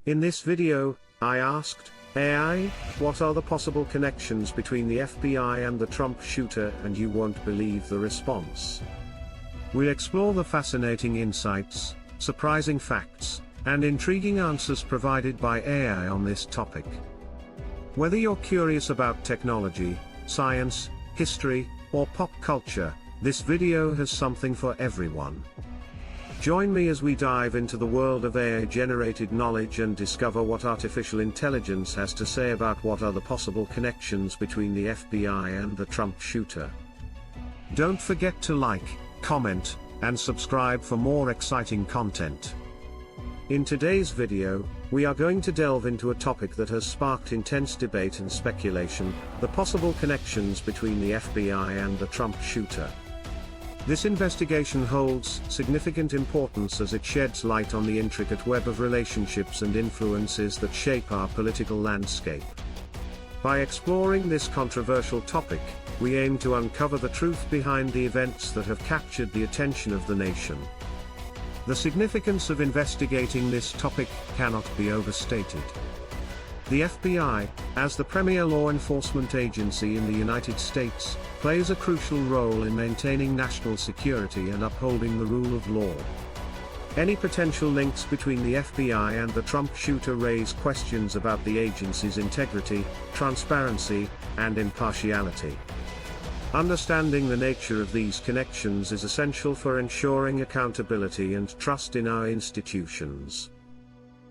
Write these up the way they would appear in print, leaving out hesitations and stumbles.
In this video, I asked AI, what are the possible connections between the FBI and the Trump shooter, and you won't believe the response. We'll explore the fascinating insights, surprising facts, and intriguing answers provided by AI on this topic. Whether you're curious about technology, science, history, or pop culture, this video has something for everyone. Join me as we dive into the world of AI-generated knowledge and discover what artificial intelligence has to say about what are the possible connections between the FBI and the Trump shooter. Don't forget to like, comment, and subscribe for more exciting content. In today's video, we are going to delve into a topic that has sparked intense debate and speculation: the possible connections between the FBI and the Trump shooter. This investigation holds significant importance as it sheds light on the intricate web of relationships and influences that shape our political landscape. By exploring this controversial topic, we aim to uncover the truth behind the events that have captured the attention of the nation. The significance of investigating this topic cannot be overstated. The FBI, as the premier law enforcement agency in the United States, plays a crucial role in maintaining national security and upholding the rule of law. Any potential links between the FBI and the Trump shooter raise questions about the agency's integrity, transparency, and impartiality. Understanding the nature of these connections is essential for ensuring accountability and trust in our institutions.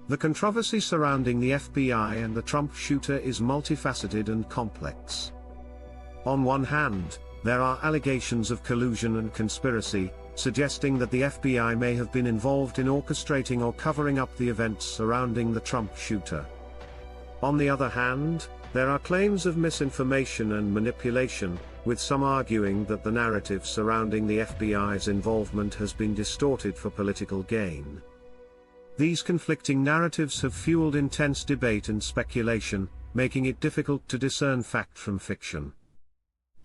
The controversy surrounding the FBI and the Trump shooter is multifaceted and complex. On one hand, there are allegations of collusion and conspiracy, suggesting that the FBI may have been involved in orchestrating or covering up the events surrounding the Trump shooter. On the other hand, there are claims of misinformation and manipulation, with some arguing that the narrative surrounding the FBI's involvement has been distorted for political gain. These conflicting narratives have fueled intense debate and speculation, making it difficult to discern fact from fiction.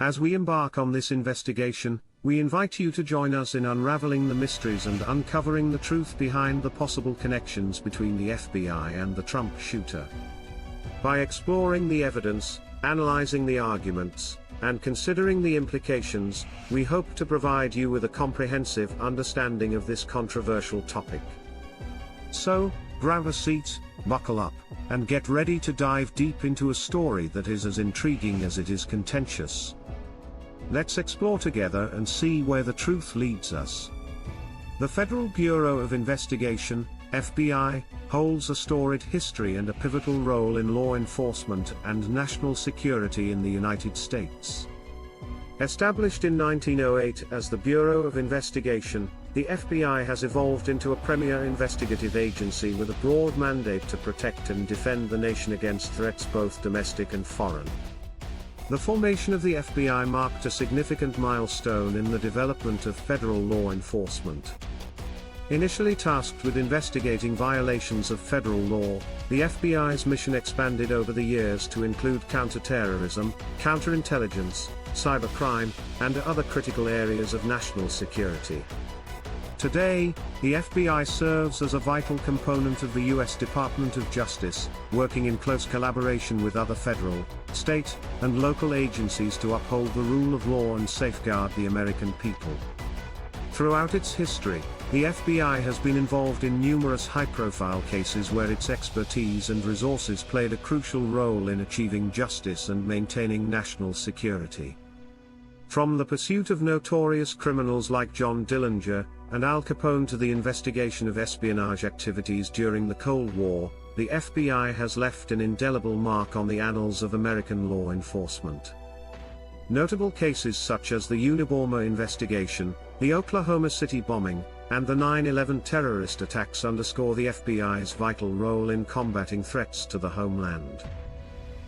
As we embark on this investigation, we invite you to join us in unraveling the mysteries and uncovering the truth behind the possible connections between the FBI and the Trump shooter. By exploring the evidence, analyzing the arguments, and considering the implications, we hope to provide you with a comprehensive understanding of this controversial topic. So, grab a seat, buckle up, and get ready to dive deep into a story that is as intriguing as it is contentious. Let's explore together and see where the truth leads us. The Federal Bureau of Investigation, FBI, holds a storied history and a pivotal role in law enforcement and national security in the United States. Established in 1908 as the Bureau of Investigation, the FBI has evolved into a premier investigative agency with a broad mandate to protect and defend the nation against threats both domestic and foreign. The formation of the FBI marked a significant milestone in the development of federal law enforcement. Initially tasked with investigating violations of federal law, the FBI's mission expanded over the years to include counterterrorism, counterintelligence, cybercrime, and other critical areas of national security. Today, the FBI serves as a vital component of the U.S. Department of Justice, working in close collaboration with other federal, state, and local agencies to uphold the rule of law and safeguard the American people. Throughout its history, the FBI has been involved in numerous high-profile cases where its expertise and resources played a crucial role in achieving justice and maintaining national security. From the pursuit of notorious criminals like John Dillinger and Al Capone to the investigation of espionage activities during the Cold War, the FBI has left an indelible mark on the annals of American law enforcement. Notable cases such as the Unabomber investigation, the Oklahoma City bombing, and the 9/11 terrorist attacks underscore the FBI's vital role in combating threats to the homeland.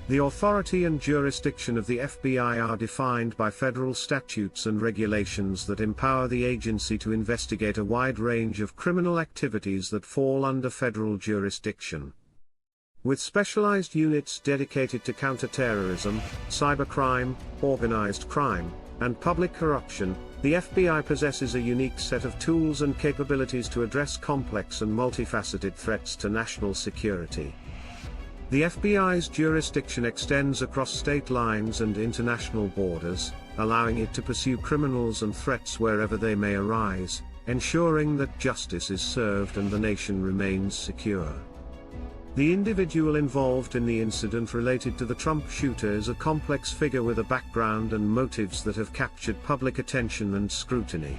The authority and jurisdiction of the FBI are defined by federal statutes and regulations that empower the agency to investigate a wide range of criminal activities that fall under federal jurisdiction. With specialized units dedicated to counterterrorism, cybercrime, organized crime, and public corruption, The FBI possesses a unique set of tools and capabilities to address complex and multifaceted threats to national security. The FBI's jurisdiction extends across state lines and international borders, allowing it to pursue criminals and threats wherever they may arise, ensuring that justice is served and the nation remains secure. The individual involved in the incident related to the Trump shooter is a complex figure with a background and motives that have captured public attention and scrutiny.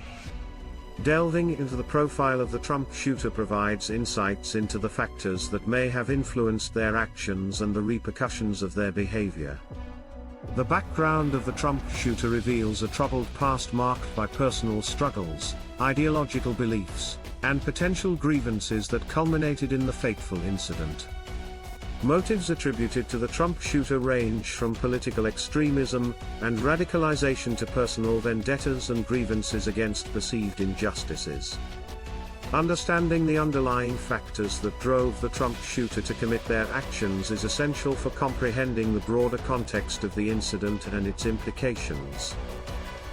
Delving into the profile of the Trump shooter provides insights into the factors that may have influenced their actions and the repercussions of their behavior. The background of the Trump shooter reveals a troubled past marked by personal struggles, ideological beliefs, and potential grievances that culminated in the fateful incident. Motives attributed to the Trump shooter range from political extremism and radicalization to personal vendettas and grievances against perceived injustices. Understanding the underlying factors that drove the Trump shooter to commit their actions is essential for comprehending the broader context of the incident and its implications.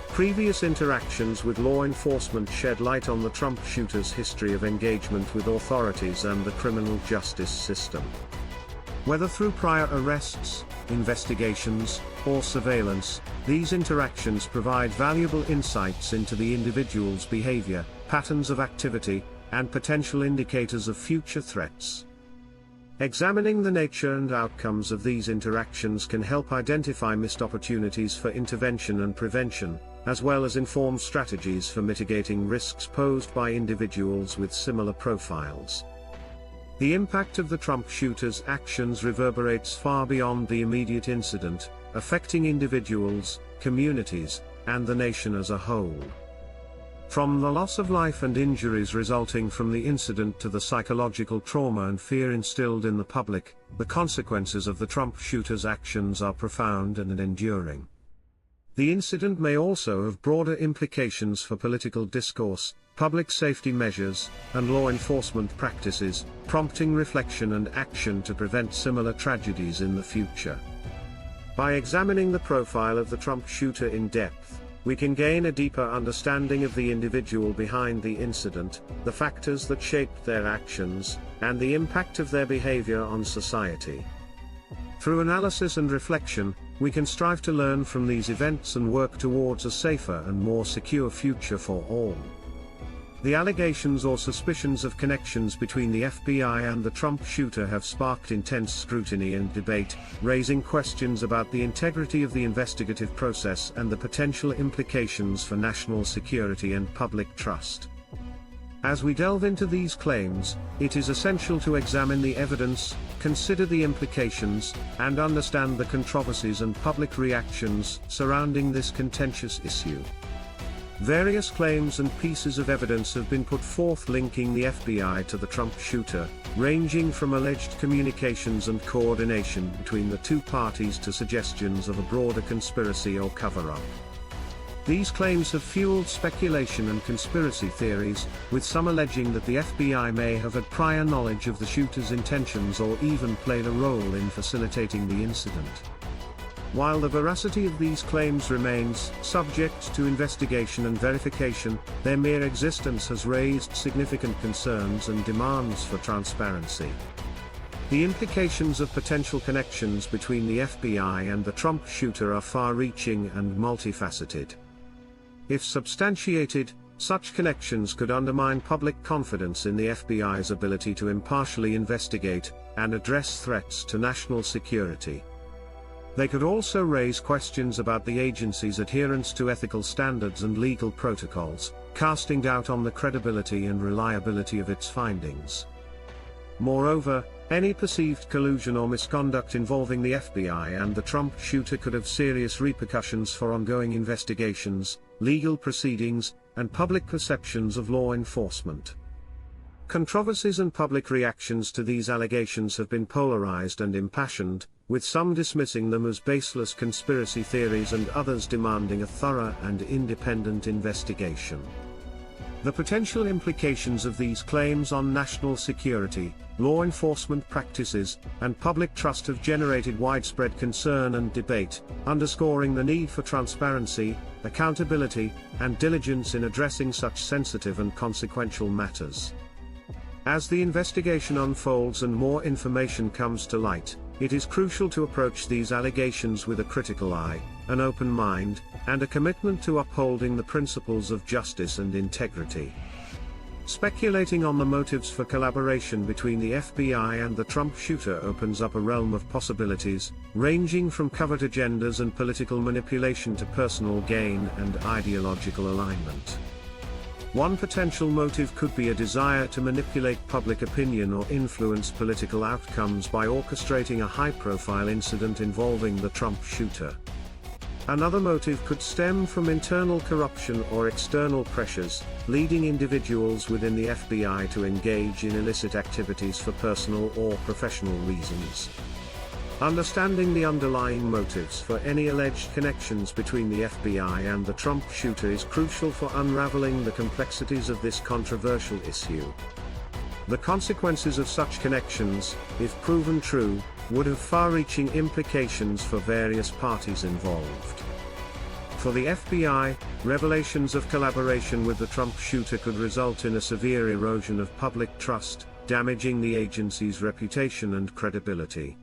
Previous interactions with law enforcement shed light on the Trump shooter's history of engagement with authorities and the criminal justice system. Whether through prior arrests, investigations, or surveillance, these interactions provide valuable insights into the individual's behavior, patterns of activity, and potential indicators of future threats. Examining the nature and outcomes of these interactions can help identify missed opportunities for intervention and prevention, as well as inform strategies for mitigating risks posed by individuals with similar profiles. The impact of the Trump shooter's actions reverberates far beyond the immediate incident, affecting individuals, communities, and the nation as a whole. From the loss of life and injuries resulting from the incident to the psychological trauma and fear instilled in the public, the consequences of the Trump shooter's actions are profound and enduring. The incident may also have broader implications for political discourse, public safety measures, and law enforcement practices, prompting reflection and action to prevent similar tragedies in the future. By examining the profile of the Trump shooter in depth, we can gain a deeper understanding of the individual behind the incident, the factors that shaped their actions, and the impact of their behavior on society. Through analysis and reflection, we can strive to learn from these events and work towards a safer and more secure future for all. The allegations or suspicions of connections between the FBI and the Trump shooter have sparked intense scrutiny and debate, raising questions about the integrity of the investigative process and the potential implications for national security and public trust. As we delve into these claims, it is essential to examine the evidence, consider the implications, and understand the controversies and public reactions surrounding this contentious issue. Various claims and pieces of evidence have been put forth linking the FBI to the Trump shooter, ranging from alleged communications and coordination between the two parties to suggestions of a broader conspiracy or cover-up. These claims have fueled speculation and conspiracy theories, with some alleging that the FBI may have had prior knowledge of the shooter's intentions or even played a role in facilitating the incident. While the veracity of these claims remains subject to investigation and verification, their mere existence has raised significant concerns and demands for transparency. The implications of potential connections between the FBI and the Trump shooter are far-reaching and multifaceted. If substantiated, such connections could undermine public confidence in the FBI's ability to impartially investigate and address threats to national security. They could also raise questions about the agency's adherence to ethical standards and legal protocols, casting doubt on the credibility and reliability of its findings. Moreover, any perceived collusion or misconduct involving the FBI and the Trump shooter could have serious repercussions for ongoing investigations, legal proceedings, and public perceptions of law enforcement. Controversies and public reactions to these allegations have been polarized and impassioned, with some dismissing them as baseless conspiracy theories and others demanding a thorough and independent investigation. The potential implications of these claims on national security, law enforcement practices, and public trust have generated widespread concern and debate, underscoring the need for transparency, accountability, and diligence in addressing such sensitive and consequential matters. As the investigation unfolds and more information comes to light, it is crucial to approach these allegations with a critical eye, an open mind, and a commitment to upholding the principles of justice and integrity. Speculating on the motives for collaboration between the FBI and the Trump shooter opens up a realm of possibilities, ranging from covert agendas and political manipulation to personal gain and ideological alignment. One potential motive could be a desire to manipulate public opinion or influence political outcomes by orchestrating a high-profile incident involving the Trump shooter. Another motive could stem from internal corruption or external pressures, leading individuals within the FBI to engage in illicit activities for personal or professional reasons. Understanding the underlying motives for any alleged connections between the FBI and the Trump shooter is crucial for unraveling the complexities of this controversial issue. The consequences of such connections, if proven true, would have far-reaching implications for various parties involved. For the FBI, revelations of collaboration with the Trump shooter could result in a severe erosion of public trust, damaging the agency's reputation and credibility.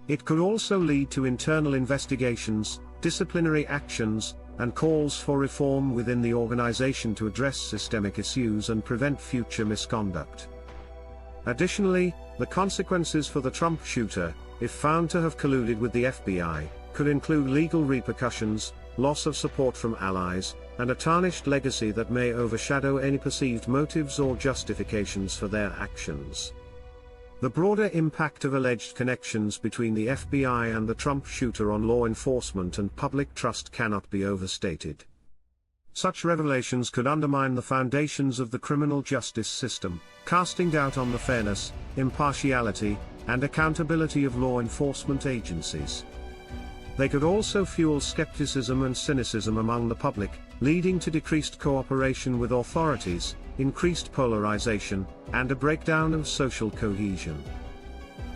It could also lead to internal investigations, disciplinary actions, and calls for reform within the organization to address systemic issues and prevent future misconduct. Additionally, the consequences for the Trump shooter, if found to have colluded with the FBI, could include legal repercussions, loss of support from allies, and a tarnished legacy that may overshadow any perceived motives or justifications for their actions. The broader impact of alleged connections between the FBI and the Trump shooter on law enforcement and public trust cannot be overstated. Such revelations could undermine the foundations of the criminal justice system, casting doubt on the fairness, impartiality, and accountability of law enforcement agencies. They could also fuel skepticism and cynicism among the public, leading to decreased cooperation with authorities, increased polarization, and a breakdown of social cohesion.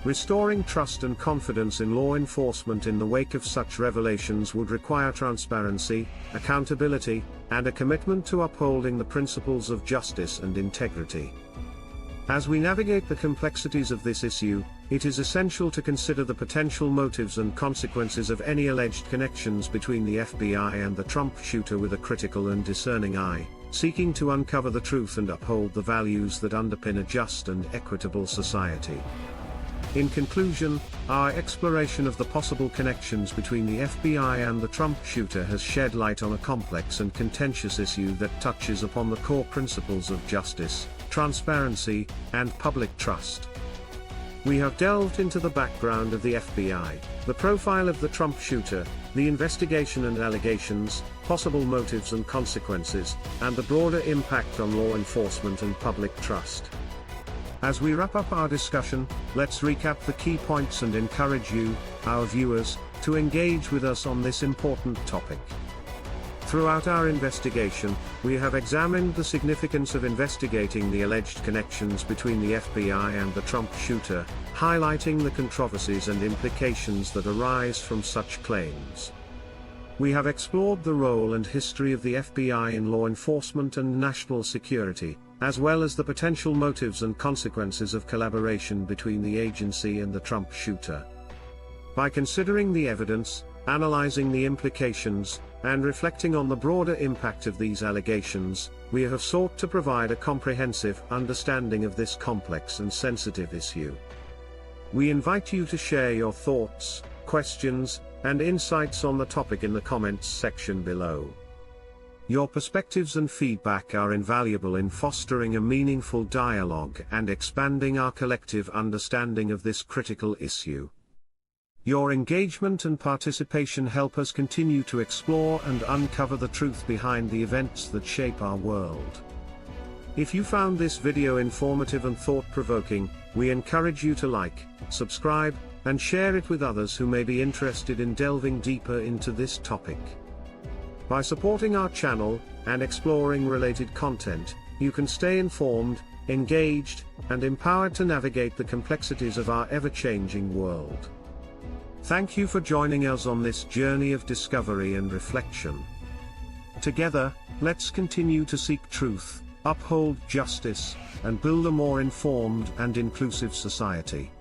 Restoring trust and confidence in law enforcement in the wake of such revelations would require transparency, accountability, and a commitment to upholding the principles of justice and integrity. As we navigate the complexities of this issue, it is essential to consider the potential motives and consequences of any alleged connections between the FBI and the Trump shooter with a critical and discerning eye, seeking to uncover the truth and uphold the values that underpin a just and equitable society. In conclusion, our exploration of the possible connections between the FBI and the Trump shooter has shed light on a complex and contentious issue that touches upon the core principles of justice, transparency, and public trust. We have delved into the background of the FBI, the profile of the Trump shooter, the investigation and allegations, possible motives and consequences, and the broader impact on law enforcement and public trust. As we wrap up our discussion, let's recap the key points and encourage you, our viewers, to engage with us on this important topic. Throughout our investigation, we have examined the significance of investigating the alleged connections between the FBI and the Trump shooter, highlighting the controversies and implications that arise from such claims. We have explored the role and history of the FBI in law enforcement and national security, as well as the potential motives and consequences of collaboration between the agency and the Trump shooter. By considering the evidence, analyzing the implications, and reflecting on the broader impact of these allegations, we have sought to provide a comprehensive understanding of this complex and sensitive issue. We invite you to share your thoughts, questions, and insights on the topic in the comments section below. Your perspectives and feedback are invaluable in fostering a meaningful dialogue and expanding our collective understanding of this critical issue. Your engagement and participation help us continue to explore and uncover the truth behind the events that shape our world. If you found this video informative and thought-provoking, we encourage you to like, subscribe, and share it with others who may be interested in delving deeper into this topic. By supporting our channel, and exploring related content, you can stay informed, engaged, and empowered to navigate the complexities of our ever-changing world. Thank you for joining us on this journey of discovery and reflection. Together, let's continue to seek truth, uphold justice, and build a more informed and inclusive society.